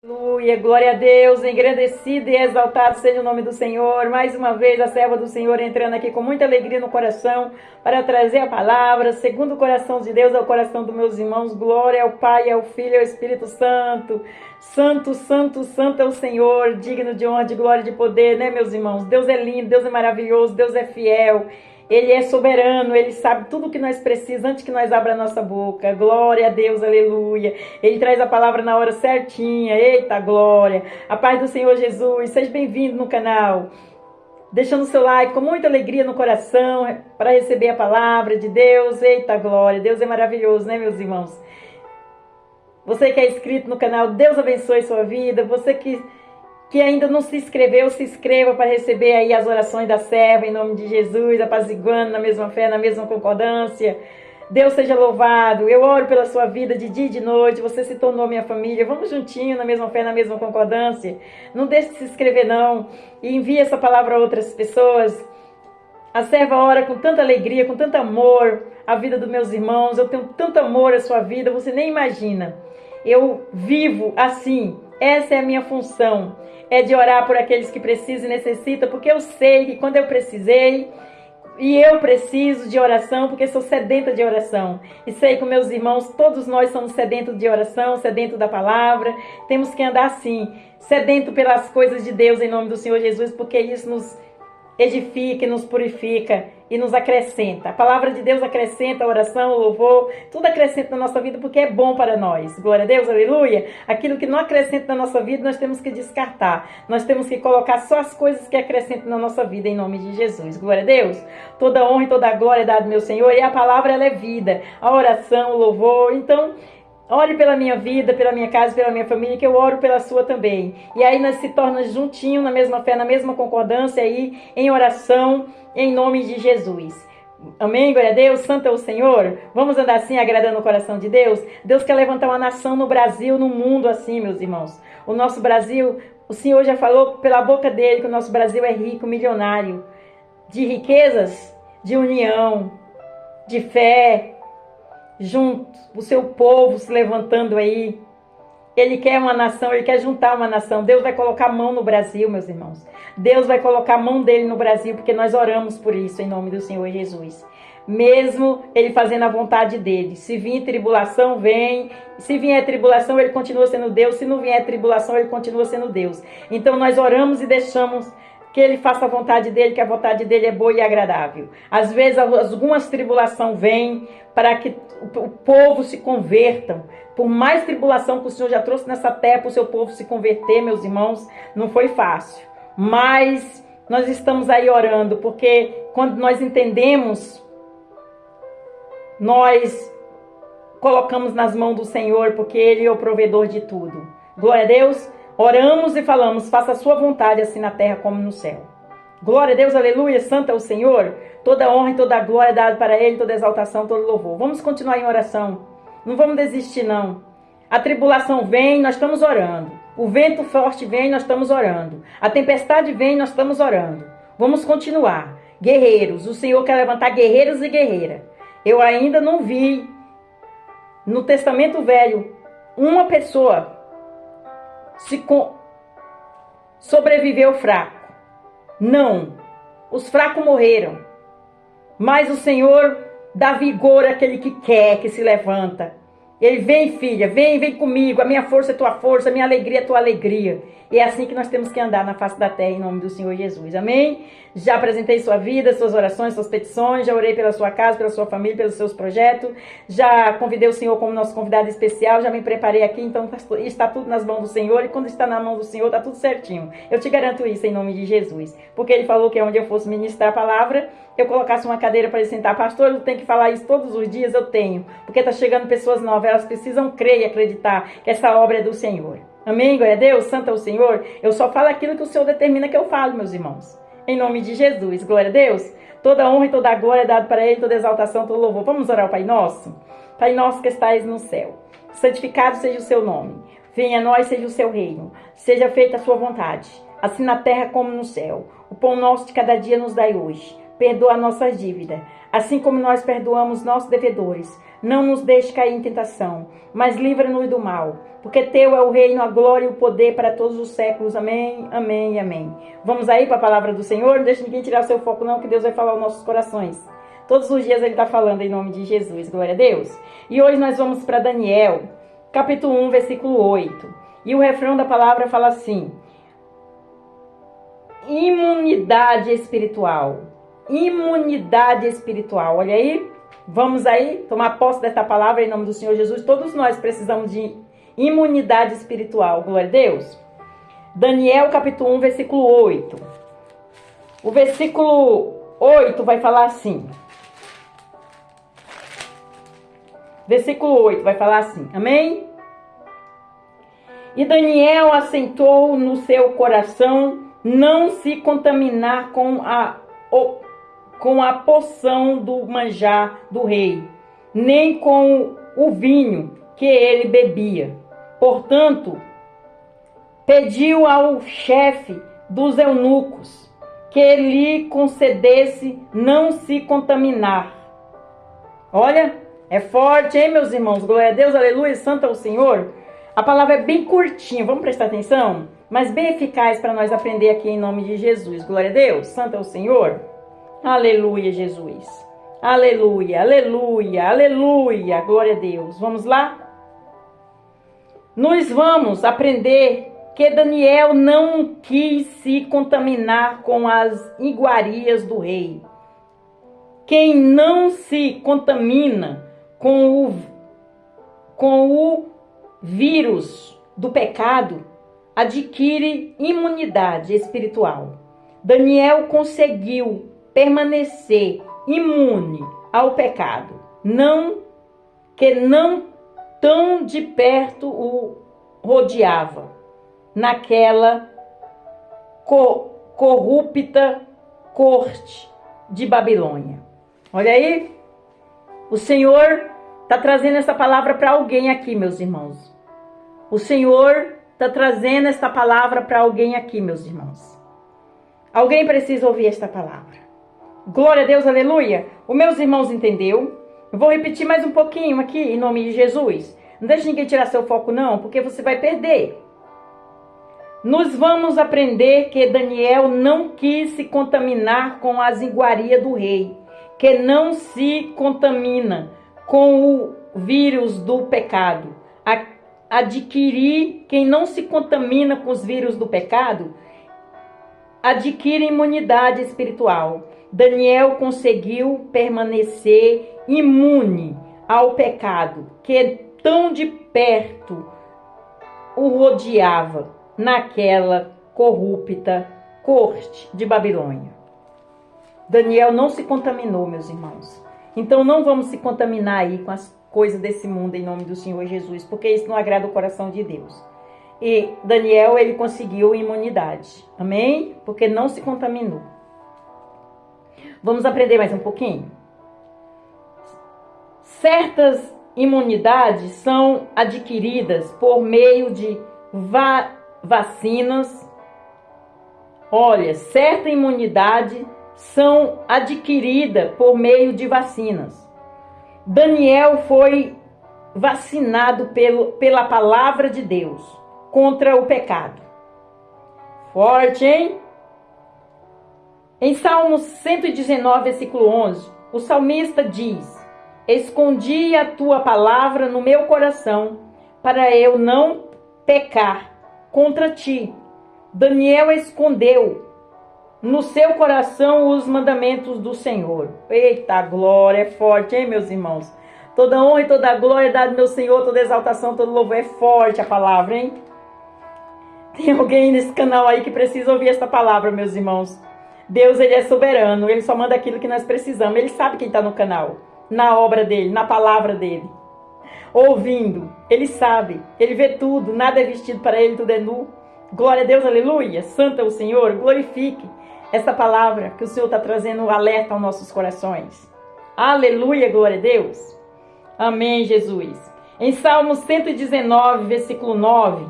Aleluia, glória a Deus, engrandecido e exaltado seja o nome do Senhor. Mais uma vez a serva do Senhor entrando aqui com muita alegria no coração para trazer a palavra, segundo o coração de Deus, ao coração dos meus irmãos. Glória ao Pai, ao Filho e ao Espírito Santo. Santo, santo, santo é o Senhor, digno de honra, de glória e de poder, né, meus irmãos? Deus é lindo, Deus é maravilhoso, Deus é fiel. Ele é soberano, Ele sabe tudo o que nós precisamos antes que nós abra a nossa boca. Glória a Deus, aleluia. Ele traz a palavra na hora certinha. Eita, glória. A paz do Senhor Jesus. Seja bem-vindo no canal. Deixando o seu like com muita alegria no coração para receber a palavra de Deus. Eita, glória. Deus é maravilhoso, né, meus irmãos? Você que é inscrito no canal, Deus abençoe sua vida. Você que ainda não se inscreveu, se inscreva para receber aí as orações da serva, em nome de Jesus, apaziguando na mesma fé, na mesma concordância. Deus seja louvado. Eu oro pela sua vida de dia e de noite. Você se tornou minha família. Vamos juntinho, na mesma fé, na mesma concordância. Não deixe de se inscrever, não. E envie essa palavra a outras pessoas. A serva ora com tanta alegria, com tanto amor a vida dos meus irmãos. Eu tenho tanto amor à sua vida, você nem imagina. Eu vivo assim. Essa é a minha função. É de orar por aqueles que precisam e necessitam, porque eu sei que quando eu precisei, e eu preciso de oração, porque sou sedenta de oração. E sei que meus irmãos, todos nós somos sedentos de oração, sedentos da palavra. Temos que andar assim, sedento pelas coisas de Deus em nome do Senhor Jesus, porque isso nos edifica, nos purifica e nos acrescenta. A palavra de Deus acrescenta a oração, o louvor, tudo acrescenta na nossa vida porque é bom para nós. Glória a Deus, aleluia. Aquilo que não acrescenta na nossa vida, nós temos que descartar. Nós temos que colocar só as coisas que acrescentam na nossa vida, em nome de Jesus. Glória a Deus. Toda honra e toda glória é dada ao meu Senhor, e a palavra ela é vida. A oração, o louvor. Então, ore pela minha vida, pela minha casa, pela minha família, que eu oro pela sua também. E aí nós se torna juntinho, na mesma fé, na mesma concordância aí, em oração, em nome de Jesus. Amém? Glória a Deus. Santo é o Senhor. Vamos andar assim, agradando o coração de Deus? Deus quer levantar uma nação no Brasil, no mundo assim, meus irmãos. O nosso Brasil, o Senhor já falou pela boca dele que o nosso Brasil é rico, milionário. De riquezas, de união, de fé, junto, o seu povo se levantando aí. Ele quer uma nação, ele quer juntar uma nação. Deus vai colocar a mão no Brasil, meus irmãos. Deus vai colocar a mão dele no Brasil, porque nós oramos por isso, em nome do Senhor Jesus. Mesmo ele fazendo a vontade dele. Se vir tribulação, vem. Se vier tribulação, ele continua sendo Deus. Se não vier tribulação, ele continua sendo Deus. Então nós oramos e deixamos que ele faça a vontade dele, que a vontade dele é boa e agradável. Às vezes algumas tribulações vêm para que o povo se convertam. Por mais tribulação que o Senhor já trouxe nessa terra para o seu povo se converter, meus irmãos, não foi fácil. Mas nós estamos aí orando, porque quando nós entendemos, nós colocamos nas mãos do Senhor, porque Ele é o provedor de tudo. Glória a Deus. Oramos e falamos, faça a sua vontade assim na terra como no céu. Glória a Deus, aleluia, santo é o Senhor. Toda honra e toda glória é dada para Ele, toda exaltação, todo louvor. Vamos continuar em oração. Não vamos desistir, não. A tribulação vem, nós estamos orando. O vento forte vem, nós estamos orando. A tempestade vem, nós estamos orando. Vamos continuar. Guerreiros, o Senhor quer levantar guerreiros e guerreiras. Eu ainda não vi no Testamento Velho uma pessoa sobreviveu fraco. Não. Os fracos morreram. Mas o Senhor dá vigor àquele que quer, que se levanta. Ele vem, filha, vem comigo. A minha força é tua força, a minha alegria é tua alegria. E é assim que nós temos que andar na face da terra, em nome do Senhor Jesus. Amém? Já apresentei sua vida, suas orações, suas petições. Já orei pela sua casa, pela sua família, pelos seus projetos. Já convidei o Senhor como nosso convidado especial. Já me preparei aqui, então está tudo nas mãos do Senhor. E quando está na mão do Senhor, está tudo certinho. Eu te garanto isso em nome de Jesus. Porque Ele falou que onde eu fosse ministrar a palavra, eu colocasse uma cadeira para ele sentar. Pastor, eu tenho que falar isso todos os dias? Eu tenho. Porque está chegando pessoas novas. Elas precisam crer e acreditar que essa obra é do Senhor. Amém? Glória a Deus. Santo é o Senhor. Eu só falo aquilo que o Senhor determina que eu falo, meus irmãos. Em nome de Jesus. Glória a Deus. Toda honra e toda glória é dada para Ele, toda exaltação, todo louvor. Vamos orar ao Pai Nosso? Pai Nosso que estais no céu. Santificado seja o seu nome. Venha a nós, seja o seu reino. Seja feita a sua vontade. Assim na terra como no céu. O pão nosso de cada dia nos dai hoje. perdoa nossas dívidas, assim como nós perdoamos nossos devedores. Não nos deixe cair em tentação, mas livra-nos do mal, porque teu é o reino, a glória e o poder para todos os séculos. Amém, amém e amém. Vamos aí para a palavra do Senhor? Não deixe ninguém tirar seu foco não, que Deus vai falar aos nossos corações. Todos os dias Ele está falando em nome de Jesus, glória a Deus. E hoje nós vamos para Daniel, capítulo 1, versículo 8. E o refrão da palavra fala assim: imunidade espiritual. Imunidade espiritual. Olha aí, vamos aí tomar posse desta palavra em nome do Senhor Jesus. Todos nós precisamos de imunidade espiritual. Glória a Deus. Daniel capítulo 1, versículo 8. O versículo 8 vai falar assim. Versículo 8 vai falar assim. Amém? E Daniel assentou no seu coração não se contaminar com a poção do manjar do rei, nem com o vinho que ele bebia. Portanto, pediu ao chefe dos eunucos que lhe concedesse não se contaminar. Olha, é forte, hein, meus irmãos? Glória a Deus, aleluia, santo é o Senhor. A palavra é bem curtinha, vamos prestar atenção? Mas bem eficaz para nós aprender aqui em nome de Jesus. Glória a Deus, santo é o Senhor. Aleluia, Jesus. Aleluia, aleluia, aleluia. Glória a Deus. Vamos lá? Nós vamos aprender que Daniel não quis se contaminar com as iguarias do rei. Quem não se contamina com o vírus do pecado adquire imunidade espiritual. Daniel conseguiu permanecer imune ao pecado, não tão de perto o rodeava, naquela corrupta corte de Babilônia. Olha aí, o Senhor está trazendo essa palavra para alguém aqui, meus irmãos. O Senhor está trazendo esta palavra para alguém aqui, meus irmãos. Alguém precisa ouvir esta palavra. Glória a Deus, aleluia. Os meus irmãos entendeu? Eu vou repetir mais um pouquinho aqui, em nome de Jesus. Não deixe ninguém tirar seu foco não, porque você vai perder. Nós vamos aprender que Daniel não quis se contaminar com as iguarias do rei, que não se contamina com o vírus do pecado. Quem não se contamina com os vírus do pecado, adquire imunidade espiritual. Daniel conseguiu permanecer imune ao pecado, que tão de perto o rodeava, naquela corrupta corte de Babilônia. Daniel não se contaminou, meus irmãos. Então não vamos se contaminar aí com as coisas desse mundo em nome do Senhor Jesus, porque isso não agrada o coração de Deus. E Daniel, ele conseguiu imunidade. Amém? Porque não se contaminou. Vamos aprender mais um pouquinho? Certas imunidades são adquiridas por meio de vacinas. Olha, certa imunidade são adquiridas por meio de vacinas. Daniel foi vacinado pela palavra de Deus contra o pecado. Forte, hein? Em Salmos 119, versículo 11, o salmista diz: escondi a tua palavra no meu coração, para eu não pecar contra ti. Daniel escondeu no seu coração os mandamentos do Senhor. Eita, glória, é forte, hein, meus irmãos? Toda honra e toda glória é dada ao meu Senhor, toda exaltação, todo louvor. É forte a palavra, hein? Tem alguém nesse canal aí que precisa ouvir esta palavra, meus irmãos. Deus, Ele é soberano, Ele só manda aquilo que nós precisamos. Ele sabe quem está no canal, na obra dEle, na palavra dEle. Ouvindo, Ele sabe, Ele vê tudo, nada é vestido para Ele, tudo é nu. Glória a Deus, aleluia, santo é o Senhor, glorifique essa palavra que o Senhor está trazendo alerta aos nossos corações. Aleluia, glória a Deus. Amém, Jesus. Em Salmo 119, versículo 9,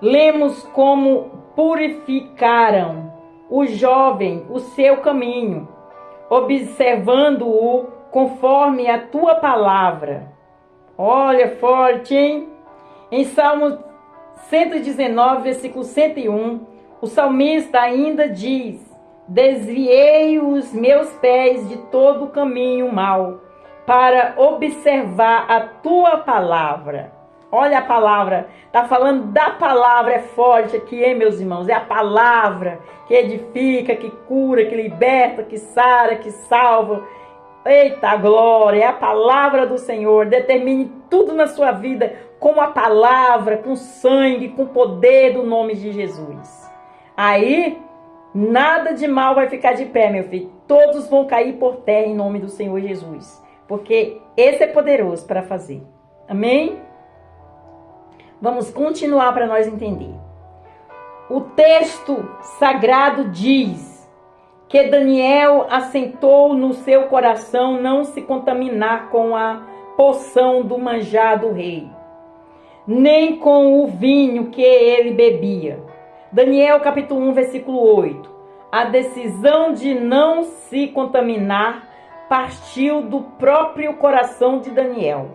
lemos como purificaram o jovem o seu caminho, observando-o conforme a tua palavra. Olha, forte, hein? Em Salmo 119, versículo 101, o salmista ainda diz: desviei os meus pés de todo o caminho mau, para observar a tua palavra. Olha a palavra, está falando da palavra, é forte aqui, hein, meus irmãos? É a palavra que edifica, que cura, que liberta, que sara, que salva. Eita glória, é a palavra do Senhor. Determine tudo na sua vida com a palavra, com sangue, com o poder do nome de Jesus. Aí, nada de mal vai ficar de pé, meu filho. Todos vão cair por terra em nome do Senhor Jesus. Porque esse é poderoso para fazer. Amém? Vamos continuar para nós entender. O texto sagrado diz que Daniel assentou no seu coração não se contaminar com a poção do manjar do rei, nem com o vinho que ele bebia. Daniel capítulo 1, versículo 8. A decisão de não se contaminar partiu do próprio coração de Daniel.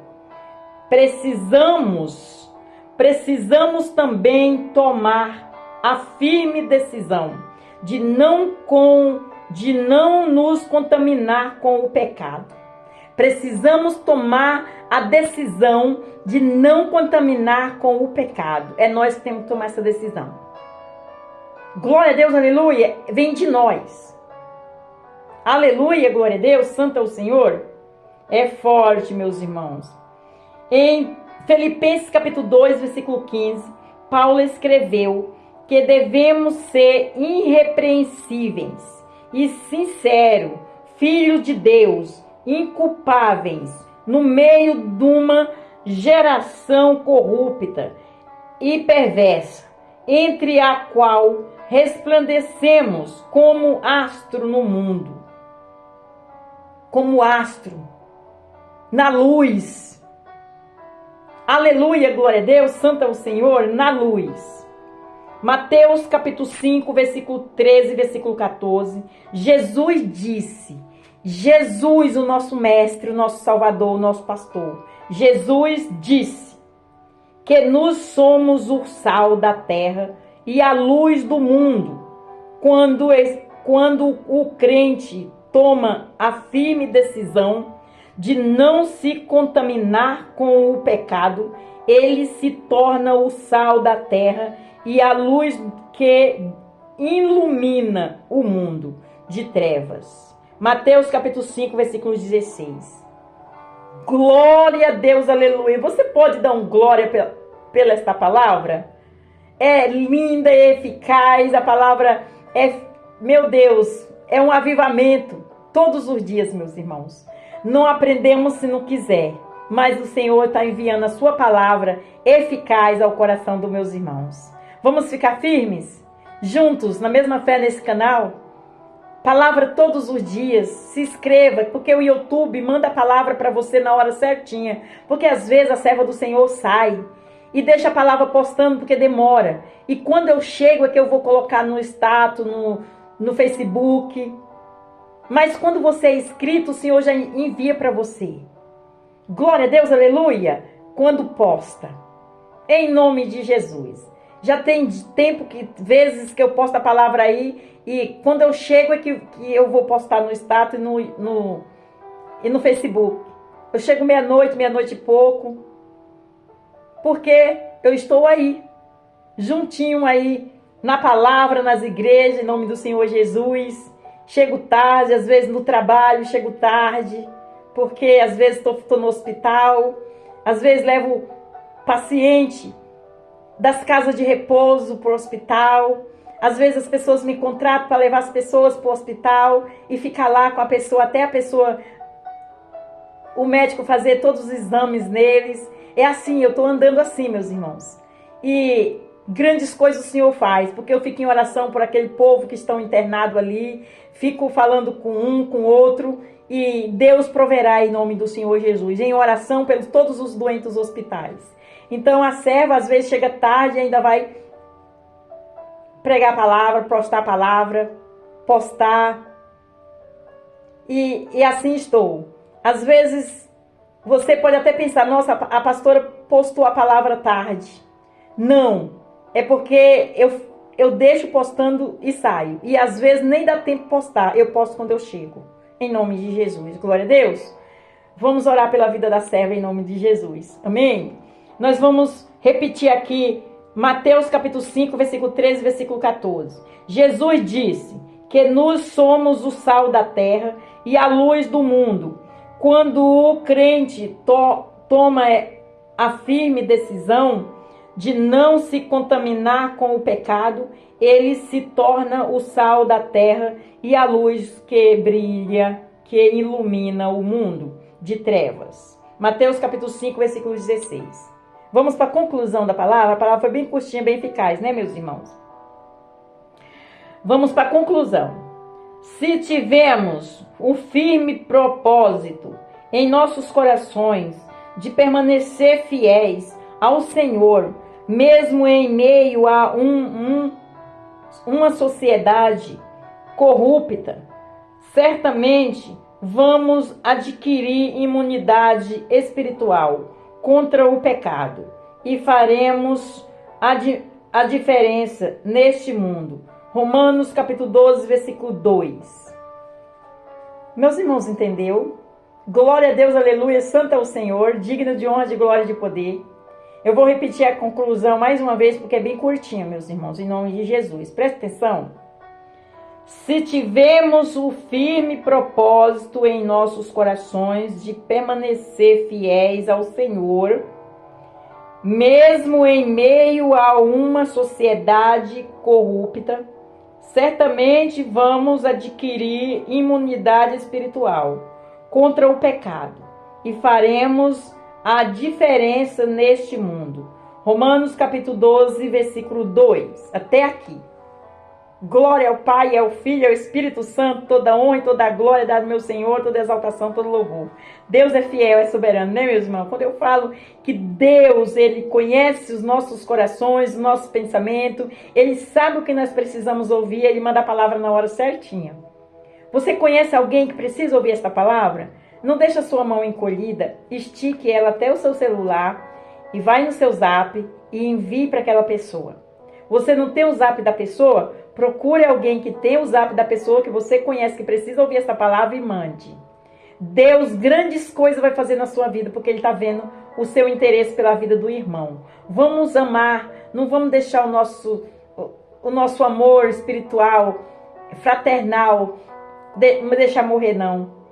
Precisamos também tomar a firme decisão de não nos contaminar com o pecado. Precisamos tomar a decisão de não contaminar com o pecado. É nós que temos que tomar essa decisão. Glória a Deus, aleluia, vem de nós. Aleluia, glória a Deus, santo é o Senhor. É forte, meus irmãos. Em Filipenses capítulo 2, versículo 15, Paulo escreveu que devemos ser irrepreensíveis e sinceros, filhos de Deus, inculpáveis, no meio de uma geração corrupta e perversa, entre a qual resplandecemos como astro no mundo, como astro, na luz. Aleluia, glória a Deus, santo é o Senhor, na luz. Mateus capítulo 5, versículo 13, versículo 14. Jesus disse, Jesus, o nosso mestre, o nosso salvador, o nosso pastor. Jesus disse que nós somos o sal da terra e a luz do mundo. Quando o crente toma a firme decisão de não se contaminar com o pecado, ele se torna o sal da terra e a luz que ilumina o mundo de trevas. Mateus capítulo 5, versículo 16. Glória a Deus, aleluia. Você pode dar um glória pela esta palavra? É linda e eficaz, a palavra é, meu Deus, é um avivamento todos os dias, meus irmãos. Não aprendemos se não quiser, mas o Senhor está enviando a sua palavra eficaz ao coração dos meus irmãos. Vamos ficar firmes? Juntos, na mesma fé nesse canal? Palavra todos os dias. Se inscreva, porque o YouTube manda a palavra para você na hora certinha. Porque às vezes a serva do Senhor sai e deixa a palavra postando porque demora. E quando eu chego é que eu vou colocar no status, no Facebook. Mas quando você é inscrito, o Senhor já envia para você. Glória a Deus, aleluia. Quando posta. Em nome de Jesus. Já tem tempo vezes que eu posto a palavra aí. E quando eu chego é que eu vou postar no status e no Facebook. Eu chego meia-noite e pouco. Porque eu estou aí. Juntinho aí. Na palavra, nas igrejas, em nome do Senhor Jesus. Chego tarde, às vezes no trabalho, chego tarde. Porque às vezes estou no hospital. Às vezes levo paciente das casas de repouso para o hospital. Às vezes as pessoas me contratam para levar as pessoas para o hospital e ficar lá com a pessoa até a pessoa, o médico fazer todos os exames neles. É assim, eu estou andando assim, meus irmãos. E grandes coisas o Senhor faz, porque eu fico em oração por aquele povo que estão internado ali, fico falando com um, com outro, e Deus proverá em nome do Senhor Jesus, em oração pelos todos os doentes dos hospitais. Então a serva às vezes chega tarde e ainda vai pregar a palavra, postar a palavra, postar. e assim estou. Às vezes, você pode até pensar, nossa, a pastora postou a palavra tarde. Não, é porque eu deixo postando e saio. E às vezes nem dá tempo de postar, eu posto quando eu chego. Em nome de Jesus, glória a Deus. Vamos orar pela vida da serva em nome de Jesus, amém? Nós vamos repetir aqui Mateus capítulo 5, versículo 13, versículo 14. Jesus disse que nós somos o sal da terra e a luz do mundo. Quando o crente toma a firme decisão de não se contaminar com o pecado, ele se torna o sal da terra e a luz que brilha, que ilumina o mundo de trevas. Mateus capítulo 5, versículo 16. Vamos para a conclusão da palavra. A palavra foi bem curtinha, bem eficaz, né, meus irmãos? Vamos para a conclusão. Se tivermos um firme propósito em nossos corações de permanecer fiéis ao Senhor, mesmo em meio a uma sociedade corrupta, certamente vamos adquirir imunidade espiritual contra o pecado e faremos a diferença neste mundo. Romanos capítulo 12, versículo 2. Meus irmãos, entendeu? Glória a Deus, aleluia, santo é o Senhor, digno de honra, de glória e de poder. Eu vou repetir a conclusão mais uma vez, porque é bem curtinha, meus irmãos, em nome de Jesus. Presta atenção. Se tivermos o firme propósito em nossos corações de permanecer fiéis ao Senhor, mesmo em meio a uma sociedade corrupta, certamente vamos adquirir imunidade espiritual contra o pecado e faremos a diferença neste mundo. Romanos capítulo 12, versículo 2. Até aqui. Glória ao Pai, ao Filho e ao Espírito Santo, toda honra e toda glória dada ao meu Senhor, toda exaltação, todo louvor. Deus é fiel, é soberano, né, meus irmãos? Quando eu falo que Deus, Ele conhece os nossos corações, os nossos pensamentos, Ele sabe o que nós precisamos ouvir, Ele manda a palavra na hora certinha. Você conhece alguém que precisa ouvir esta palavra? Não deixa a sua mão encolhida, estique ela até o seu celular e vai no seu zap e envie para aquela pessoa. Você não tem o zap da pessoa? Procure alguém que tem o zap da pessoa que você conhece, que precisa ouvir essa palavra e mande. Deus grandes coisas vai fazer na sua vida, porque Ele está vendo o seu interesse pela vida do irmão. Vamos amar, não vamos deixar o nosso amor espiritual, fraternal, deixar morrer não.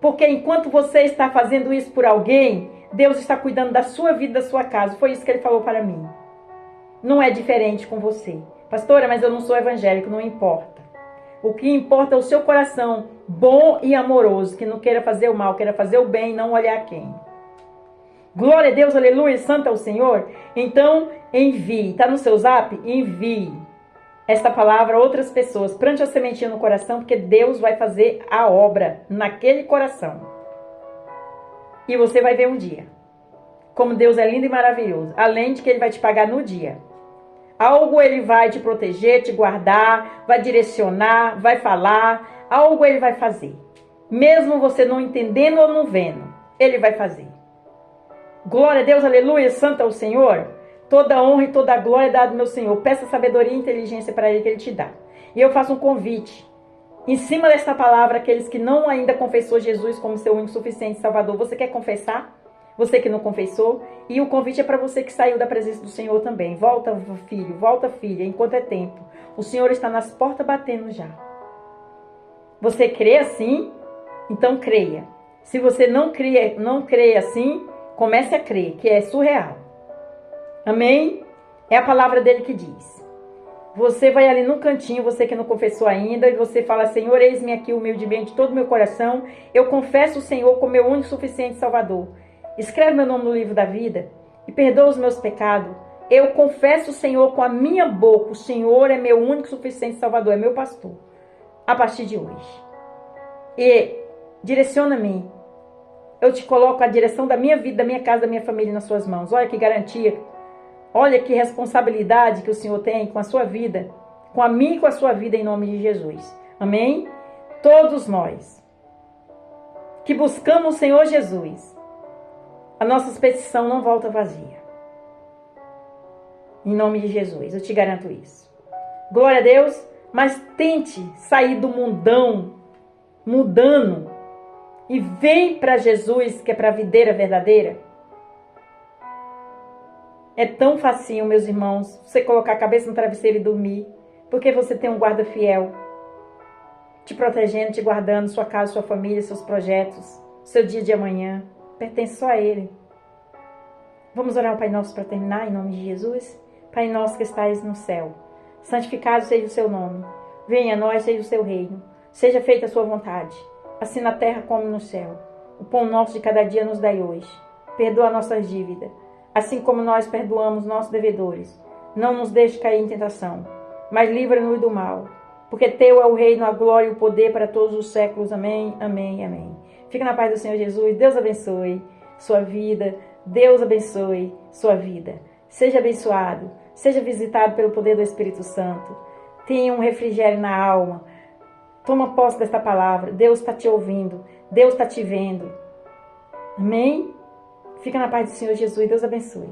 Porque enquanto você está fazendo isso por alguém, Deus está cuidando da sua vida, da sua casa. Foi isso que Ele falou para mim. Não é diferente com você. Pastora, mas eu não sou evangélico, não importa. O que importa é o seu coração bom e amoroso, que não queira fazer o mal, queira fazer o bem e não olhar quem. Glória a Deus, aleluia, santo é o Senhor. Então, envie. Está no seu zap? Envie esta palavra a outras pessoas. Plante a sementinha no coração, porque Deus vai fazer a obra naquele coração. E você vai ver um dia como Deus é lindo e maravilhoso. Além de que Ele vai te pagar no dia. Algo Ele vai te proteger, te guardar, vai direcionar, vai falar. Algo Ele vai fazer. Mesmo você não entendendo ou não vendo, Ele vai fazer. Glória a Deus, aleluia, santo é o Senhor. Toda honra e toda glória é dada ao meu Senhor. Peça sabedoria e inteligência para Ele que Ele te dá. E eu faço um convite. Em cima desta palavra, aqueles que não ainda confessou Jesus como seu único, suficiente Salvador. Você quer confessar? Você que não confessou. E o convite é para você que saiu da presença do Senhor também. Volta, filho, volta, filha, enquanto é tempo. O Senhor está nas portas batendo já. Você crê assim? Então creia. Se você não crê assim, comece a crer, que é surreal. Amém? É a palavra dele que diz. Você vai ali no cantinho, você que não confessou ainda, e você fala, Senhor, eis-me aqui humildemente, todo o meu coração. Eu confesso o Senhor como meu único, suficiente Salvador. Escreve meu nome no livro da vida e perdoa os meus pecados. Eu confesso o Senhor com a minha boca. O Senhor é meu único, suficiente Salvador, é meu pastor. A partir de hoje. E direciona-me. Eu te coloco a direção da minha vida, da minha casa, da minha família nas suas mãos. Olha que garantia. Olha que responsabilidade que o Senhor tem com a sua vida. Com a minha e com a sua vida em nome de Jesus. Amém? Todos nós que buscamos o Senhor Jesus, a nossa petição não volta vazia. Em nome de Jesus, eu te garanto isso. Glória a Deus, mas tente sair do mundão, mudando, e vem para Jesus, que é para a videira verdadeira. É tão facinho, meus irmãos, você colocar a cabeça no travesseiro e dormir, porque você tem um guarda fiel, te protegendo, te guardando, sua casa, sua família, seus projetos, seu dia de amanhã, pertence só a Ele. Vamos orar ao Pai Nosso para terminar, em nome de Jesus? Pai Nosso que estais no céu, santificado seja o seu nome, venha a nós, seja o seu reino, seja feita a sua vontade, assim na terra como no céu. O pão nosso de cada dia nos dai hoje, perdoa nossas dívidas, assim como nós perdoamos nossos devedores. Não nos deixe cair em tentação, mas livra-nos do mal, porque teu é o reino, a glória e o poder para todos os séculos. Amém, amém, amém. Fica na paz do Senhor Jesus. Deus abençoe sua vida. Deus abençoe sua vida. Seja abençoado, seja visitado pelo poder do Espírito Santo. Tenha um refrigério na alma. Toma posse desta palavra. Deus está te ouvindo. Deus está te vendo. Amém? Fica na paz do Senhor Jesus. Deus abençoe.